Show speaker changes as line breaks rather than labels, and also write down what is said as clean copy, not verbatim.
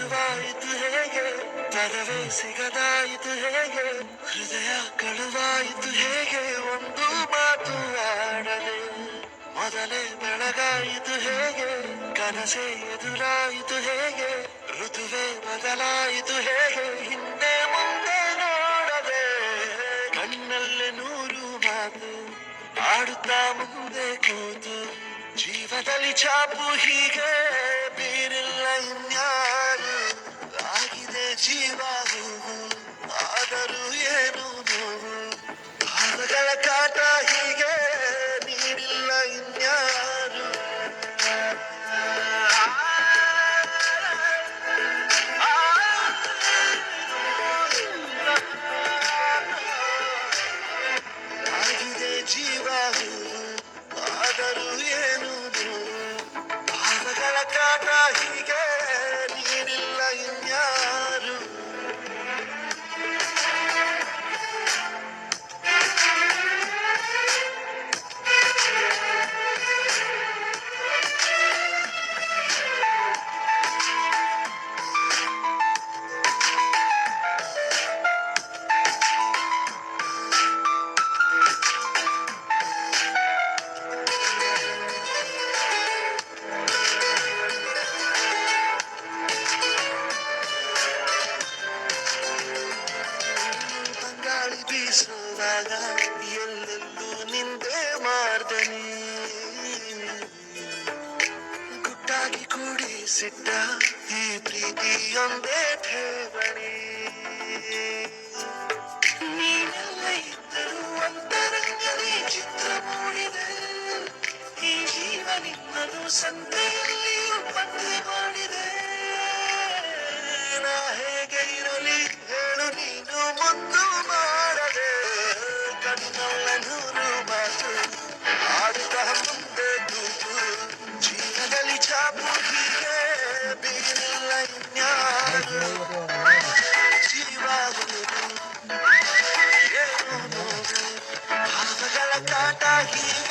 ಶುರುವಾಯಿತು ಹೇಗೆ, ಪದವೇ ಸಿಗದಾಯಿತು ಹೇಗೆ, ಹೃದಯ ಕಳುವಾಯಿತು ಹೇಗೆ, ಒಂದು ಮಾತು ಆಡದೆ ಮೊದಲೇ ಬೆಳಗಾಯಿತು ಹೇಗೆ, ಕನಸೇ ಎದುರಾಯಿತು ಹೇಗೆ, ಋತುವೇ ಬದಲಾಯಿತು ಹೇಗೆ, ಹಿಂದೆ ಮುಂದೆ ನೋಡದೆ ಕಣ್ಣಲ್ಲೇ ನೂರು ಮಾತು ಆಡುತ್ತಾ ಮುಂದೆ ಕೂತು, ಜೀವದಲ್ಲಿ ಛಾಪು ಹೀಗೆ ಬೀರಿಲ್ಲ ಇನ್ಯಾರು, ಆಗಿದೆ ಜೀವ ಹೂವು ಆದರೂ ಏನು ನೋವು, ಭಾವಗಳ ಕಾಟ ಹೀಗೆ ನೀಡಿಲ್ಲ ಇನ್ಯಾರು. ಆಗಿದೆ ಜೀವ ಹೂವು ಆದರೂ ಏನು ನೋವು, ಭಾವಗಳ ಕಾಟ ಹೀಗೆ ನೀಡಿಲ್ಲ ಇನ್ಯಾರು. ಬಂಗಾಳಿ ಬೀಸುವಾಗ ಎಲ್ಲೆಲ್ಲೂ ನಿಂದೆ ಮಾರ್ದನಿ, ಗುಟ್ಟಾಗಿ ಕೂಡಿಸಿಟ್ಟ ಈ ಪ್ರೀತಿಯೊಂದೇ ಠೇವಣಿ, ನೀನೆಲ್ಲ ಇದ್ದರೂ ಅಂತರಂಗದಲ್ಲಿ ಚಿತ್ರ ಮೂಡಿದೆ, ಈ ಜೀವ ನಿನ್ನನ್ನು ಸಂತೆಯಲ್ಲಿಯೂ ಪತ್ತೆ ಮಾಡಿದೆ, ನಾ ಹೇಗೆ ಇರಲಿ ಹೇಳು ನೀನು ಮುದ್ದು ಮಾಡದೆ, ಕಣ್ಣಲ್ಲ ನೂರು ಮಾತು ಆಡುತ್ತಾ ಮುಂದೆ ಕೂತು, ಜೀವನದಲ್ಲಿ ಛಾಪು ಹೀಗೆ ಬೀರಿಲ್ಲ ಇನ್ಯಾರು, ಜೀವ ಹೂವು ಏನು ನೋವು ಭಾವಗಳ ಕಾಟ ಹೀಗೆ